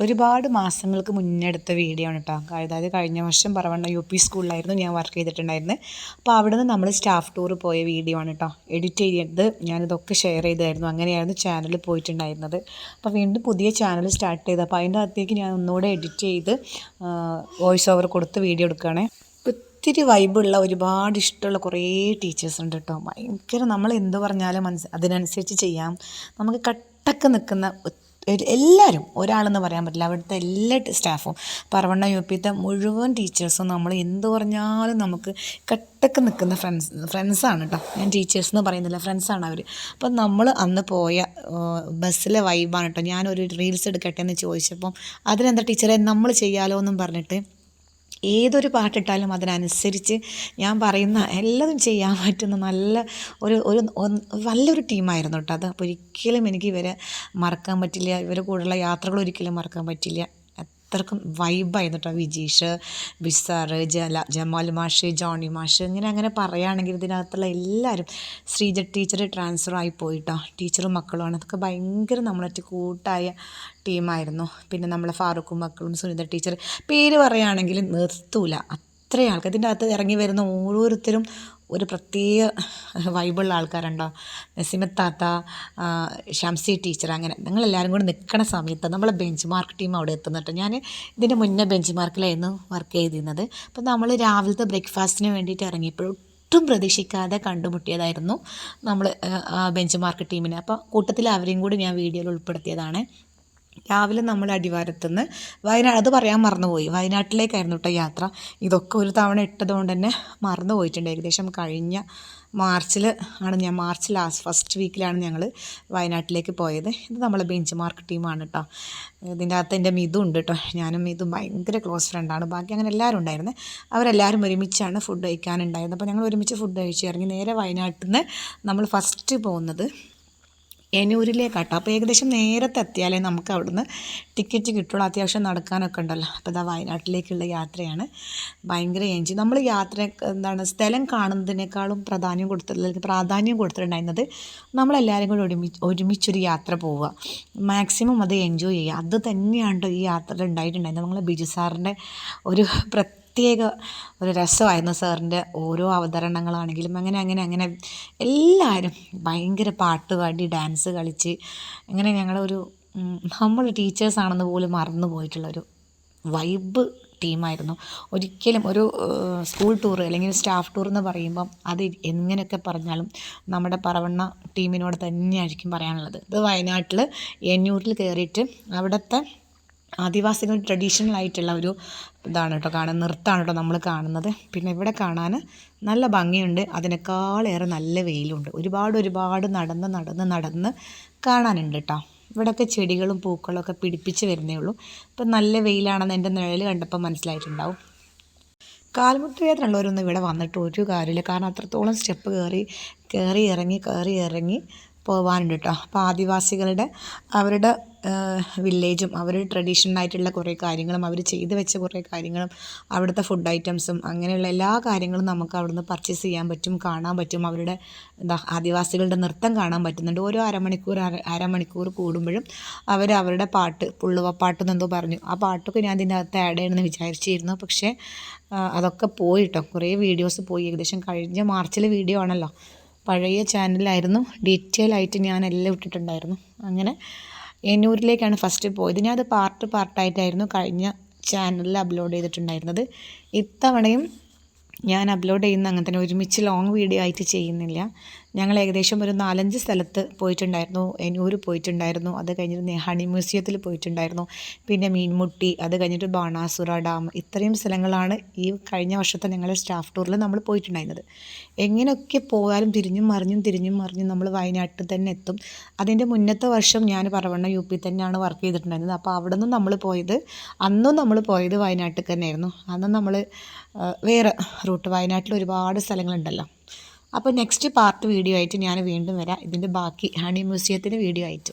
ഒരുപാട് മാസങ്ങൾക്ക് മുന്നേ എടുത്ത വീഡിയോ ആണ് കേട്ടോ. അതായത് കഴിഞ്ഞ വർഷം പറവണ്ണ UP സ്കൂളിലായിരുന്നു ഞാൻ വർക്ക് ചെയ്തിട്ടുണ്ടായിരുന്നത്. അപ്പോൾ അവിടെ നിന്ന് നമ്മൾ സ്റ്റാഫ് ടൂർ പോയ വീഡിയോ ആണ് കേട്ടോ. എഡിറ്റ് ചെയ്ത് ഞാനിതൊക്കെ ഷെയർ ചെയ്തായിരുന്നു. അങ്ങനെയായിരുന്നു ചാനൽ പോയിട്ടുണ്ടായിരുന്നത്. അപ്പോൾ വീണ്ടും പുതിയ ചാനൽ സ്റ്റാർട്ട് ചെയ്ത് അപ്പോൾ അതിൻ്റെ അകത്തേക്ക് ഞാൻ ഒന്നുകൂടെ എഡിറ്റ് ചെയ്ത് വോയിസ് ഓവർ കൊടുത്ത് വീഡിയോ എടുക്കുകയാണ്. ഒത്തിരി വൈബുള്ള ഒരുപാട് ഇഷ്ടമുള്ള കുറേ ടീച്ചേഴ്സ് ഉണ്ട് കേട്ടോ. ഭയങ്കര നമ്മൾ എന്ത് പറഞ്ഞാലും അതിനനുസരിച്ച് ചെയ്യാം. നമുക്ക് കട്ടക്ക് നിൽക്കുന്ന എല്ലാവരും ഒരാളെന്ന് പറയാൻ പറ്റില്ല. അവിടുത്തെ എല്ലാ സ്റ്റാഫും പറവണ്ണ UPത്തെ മുഴുവൻ ടീച്ചേഴ്സും നമ്മൾ എന്ത് പറഞ്ഞാലും നമുക്ക് കട്ടക്ക് നിൽക്കുന്ന ഫ്രണ്ട്സാണ് കേട്ടോ. ഞാൻ ടീച്ചേഴ്സ് എന്ന് പറയുന്നില്ല, ഫ്രണ്ട്സാണ് അവർ. അപ്പം നമ്മൾ അന്ന് പോയ ബസ്സിലെ വൈബാണ് കേട്ടോ. ഞാനൊരു റീൽസ് എടുക്കട്ടെ എന്ന് ചോദിച്ചപ്പം അതിനെന്താ ടീച്ചറെ നമ്മൾ ചെയ്യാലോ എന്നും പറഞ്ഞിട്ട് ഏതൊരു പാട്ടിട്ടാലും അതിനനുസരിച്ച് ഞാൻ പറയുന്ന എല്ലാതും ചെയ്യാൻ പറ്റുന്ന നല്ലൊരു ടീമായിരുന്നു കേട്ടോ അത്. അപ്പോൾ ഒരിക്കലും എനിക്ക് ഇവരെ മറക്കാൻ പറ്റില്ല. ഇവരെ കൂടെയുള്ള യാത്രകൾ ഒരിക്കലും മറക്കാൻ പറ്റില്ല. അത്രക്കും വൈബായിരുന്നു കേട്ടോ. വിജീഷ്, ബിസാറ്, ജമാൽ മാഷ്, ജോണി മാഷ്, അങ്ങനെ പറയുകയാണെങ്കിൽ ഇതിനകത്തുള്ള എല്ലാവരും. ശ്രീജ ടീച്ചർ ട്രാൻസ്ഫർ ആയി പോയിട്ടോ. ടീച്ചറും മക്കളുമാണ്. അതൊക്കെ ഭയങ്കര നമ്മളായിട്ട് കൂട്ടായ ടീമായിരുന്നു. പിന്നെ നമ്മളെ ഫാറൂഖും മക്കളും, സുനിത ടീച്ചർ, പേര് പറയുകയാണെങ്കിൽ നിർത്തൂല. അത്രയും ആൾക്കാർ ഇതിൻ്റെ അകത്ത് ഇറങ്ങി വരുന്ന ഓരോരുത്തരും ഒരു പ്രത്യേക വൈബുള്ള ആൾക്കാരുണ്ടോ. നസീമത്താത്ത, ഷംസി ടീച്ചർ, അങ്ങനെ ഞങ്ങളെല്ലാവരും കൂടി നിൽക്കുന്ന സമയത്ത് നമ്മളെ ബെഞ്ച് മാർക്ക് ടീം അവിടെ എത്തുന്നുണ്ട്. ഞാൻ ഇതിൻ്റെ മുന്നേ ബെഞ്ച് മാർക്കിലായിരുന്നു വർക്ക് ചെയ്തിരുന്നത്. അപ്പോൾ നമ്മൾ രാവിലത്തെ ബ്രേക്ക്ഫാസ്റ്റിന് വേണ്ടിയിട്ട് ഇറങ്ങിയപ്പോൾ ഒട്ടും പ്രതീക്ഷിക്കാതെ കണ്ടുമുട്ടിയതായിരുന്നു നമ്മൾ ബെഞ്ച് മാർക്ക് ടീമിനെ. അപ്പോൾ കൂട്ടത്തിൽ അവരെയും കൂടി ഞാൻ വീഡിയോയിൽ ഉൾപ്പെടുത്തിയതാണ്. രാവിലെ നമ്മൾ അടിവാരത്തുനിന്ന് വയനാട്, അത് പറയാൻ മറന്നുപോയി, വയനാട്ടിലേക്കായിരുന്നു കേട്ടോ യാത്ര. ഇതൊക്കെ ഒരു തവണ ഇട്ടതുകൊണ്ട് തന്നെ മറന്നു പോയിട്ടുണ്ട്. ഏകദേശം കഴിഞ്ഞ മാർച്ച് ഫസ്റ്റ് വീക്കിലാണ് ഞങ്ങൾ വയനാട്ടിലേക്ക് പോയത്. ഇത് നമ്മളെ ബെഞ്ച് മാർക്ക് ടീമാണ് കേട്ടോ. ഇതിൻ്റെ അകത്ത് എൻ്റെ മിതു ഉണ്ട് കേട്ടോ. ഞാനും മിതു ഭയങ്കര ക്ലോസ് ഫ്രണ്ടാണ്. ബാക്കി അങ്ങനെ എല്ലാവരും ഉണ്ടായിരുന്നത്. അവരെല്ലാവരും ഒരുമിച്ചാണ് ഫുഡ് കഴിക്കാനുണ്ടായിരുന്നത്. അപ്പോൾ ഞങ്ങൾ ഒരുമിച്ച് ഫുഡ് കഴിച്ച് ഇറങ്ങി നേരെ വയനാട്ടിൽ നിന്ന് നമ്മൾ ഫസ്റ്റ് പോകുന്നത് എനൂരിലേക്കാട്ടോ. അപ്പോൾ ഏകദേശം നേരത്തെ എത്തിയാലേ നമുക്ക് അവിടുന്ന് ടിക്കറ്റ് കിട്ടുള്ളൂ. അത്യാവശ്യം നടക്കാനൊക്കെ ഉണ്ടല്ലോ. അപ്പോൾ ഇതാ വയനാട്ടിലേക്കുള്ള യാത്രയാണ്. ഭയങ്കര എൻജോയ്. നമ്മൾ സ്ഥലം കാണുന്നതിനേക്കാളും പ്രാധാന്യം കൊടുത്തിട്ടുണ്ടായിരുന്നത് നമ്മളെല്ലാവരും കൂടി ഒരുമിച്ചൊരു യാത്ര പോവുക, മാക്സിമം അത് എൻജോയ് ചെയ്യുക. അത് തന്നെയാണ് ഈ യാത്രയിൽ ഉണ്ടായിട്ടുണ്ടായിരുന്നത്. നമ്മളെ ബിജു സാറിൻ്റെ ഒരു പ്രത്യേക ഒരു രസമായിരുന്നു. സാറിൻ്റെ ഓരോ അവതരണങ്ങളാണെങ്കിലും അങ്ങനെ എല്ലാവരും ഭയങ്കര പാട്ട് പാടി ഡാൻസ് കളിച്ച് ഞങ്ങളൊരു നമ്മൾ ടീച്ചേഴ്സാണെന്ന് പോലും മറന്നു പോയിട്ടുള്ളൊരു വൈബ് ടീമായിരുന്നു. ഒരിക്കലും ഒരു സ്കൂൾ ടൂർ അല്ലെങ്കിൽ സ്റ്റാഫ് ടൂർ എന്ന് പറയുമ്പം അത് എങ്ങനെയൊക്കെ പറഞ്ഞാലും നമ്മുടെ പറവണ്ണ ടീമിനോട് തന്നെയായിരിക്കും പറയാനുള്ളത്. ഇത് വയനാട്ടിൽ എന്നൂരിൽ കയറിയിട്ട് അവിടുത്തെ ആദിവാസികൾ ട്രഡീഷണൽ ആയിട്ടുള്ള ഒരു ഇതാണ് കേട്ടോ കാണുന്നത്, നൃത്തമാണ് കേട്ടോ നമ്മൾ കാണുന്നത്. പിന്നെ ഇവിടെ കാണാൻ നല്ല ഭംഗിയുണ്ട്. അതിനേക്കാളേറെ നല്ല വെയിലുണ്ട്. ഒരുപാട് നടന്ന് കാണാനുണ്ട് കേട്ടോ. ഇവിടെയൊക്കെ ചെടികളും പൂക്കളൊക്കെ പിടിപ്പിച്ച് വരുന്നേ ഉള്ളൂ. ഇപ്പം നല്ല വെയിലാണെന്ന് എൻ്റെ നിഴൽ കണ്ടപ്പോൾ മനസ്സിലായിട്ടുണ്ടാവും. കാൽമുട്ട് വേദന ഉള്ളവരൊന്നും ഇവിടെ വന്നിട്ട് ഒരു കാര്യമില്ല. കാരണം അത്രത്തോളം സ്റ്റെപ്പ് കയറി ഇറങ്ങി പോകാനുണ്ട് കേട്ടോ. അപ്പോൾ ആദിവാസികളുടെ അവരുടെ വില്ലേജും അവരുടെ ട്രഡീഷണൽ ആയിട്ടുള്ള കുറേ കാര്യങ്ങളും അവർ ചെയ്തു വെച്ച കുറേ കാര്യങ്ങളും അവിടുത്തെ ഫുഡ് ഐറ്റംസും അങ്ങനെയുള്ള എല്ലാ കാര്യങ്ങളും നമുക്ക് അവിടുന്ന് പർച്ചേസ് ചെയ്യാൻ പറ്റും, കാണാൻ പറ്റും. അവരുടെ ആദിവാസികളുടെ നൃത്തം കാണാൻ പറ്റുന്നുണ്ട്. ഓരോ അരമണിക്കൂർ കൂടുമ്പോഴും അവരുടെ പാട്ട്, പുള്ളുവപ്പാട്ട് എന്നെന്തോ പറഞ്ഞു, ആ പാട്ടൊക്കെ ഞാൻ ഇതിൻ്റെ അകത്ത് ആഡ് ചെയ്യണമെന്ന് വിചാരിച്ചിരുന്നു. പക്ഷേ അതൊക്കെ പോയിട്ടോ. കുറേ വീഡിയോസ് പോയി. ഏകദേശം കഴിഞ്ഞ മാർച്ചിലെ വീഡിയോ ആണല്ലോ. പഴയ ചാനലായിരുന്നു. ഡീറ്റെയിൽ ആയിട്ട് ഞാൻ എല്ലാം ഇട്ടിട്ടുണ്ടായിരുന്നു. അങ്ങനെ എന്നൂരിലേക്കാണ് ഫസ്റ്റ് പോയത്. ഞാനത് പാർട്ടായിട്ടായിരുന്നു കഴിഞ്ഞ ചാനലിൽ അപ്ലോഡ് ചെയ്തിട്ടുണ്ടായിരുന്നത്. ഇത്തവണയും ഞാൻ അപ്ലോഡ് ചെയ്യുന്ന അങ്ങനെ തന്നെ ഒരുമിച്ച് ലോങ് വീഡിയോ ആയിട്ട് ചെയ്യുന്നില്ല. ഞങ്ങൾ ഏകദേശം ഒരു 4-5 സ്ഥലത്ത് പോയിട്ടുണ്ടായിരുന്നു. എന്നൂർ പോയിട്ടുണ്ടായിരുന്നു, അത് കഴിഞ്ഞിട്ട് നെഹാണി മ്യൂസിയത്തിൽ പോയിട്ടുണ്ടായിരുന്നു, പിന്നെ മീൻമുട്ടി, അത് കഴിഞ്ഞിട്ട് ബാണാസുര ഡാം. ഇത്രയും സ്ഥലങ്ങളാണ് ഈ കഴിഞ്ഞ വർഷത്തെ ഞങ്ങളുടെ സ്റ്റാഫ് ടൂറിൽ നമ്മൾ പോയിട്ടുണ്ടായിരുന്നത്. എങ്ങനെയൊക്കെ പോയാലും തിരിഞ്ഞും മറിഞ്ഞും നമ്മൾ വയനാട്ടിൽ തന്നെ എത്തും. അതിൻ്റെ മുന്നത്തെ വർഷം ഞാൻ പറവണ്ണ UP തന്നെയാണ് വർക്ക് ചെയ്തിട്ടുണ്ടായിരുന്നത്. അപ്പോൾ അവിടെ നിന്ന് അന്നും നമ്മൾ പോയത് വയനാട്ടിൽ തന്നെയായിരുന്നു. അന്ന് നമ്മൾ വേറെ റൂട്ട്, വയനാട്ടിൽ ഒരുപാട് സ്ഥലങ്ങളുണ്ടല്ലോ. അപ്പോൾ നെക്സ്റ്റ് പാർട്ട് വീഡിയോ ആയിട്ട് ഞാൻ വീണ്ടും വരാം. ഇതിൻ്റെ ബാക്കി ഹണി മ്യൂസിയത്തിൻ്റെ വീഡിയോ ആയിട്ട്.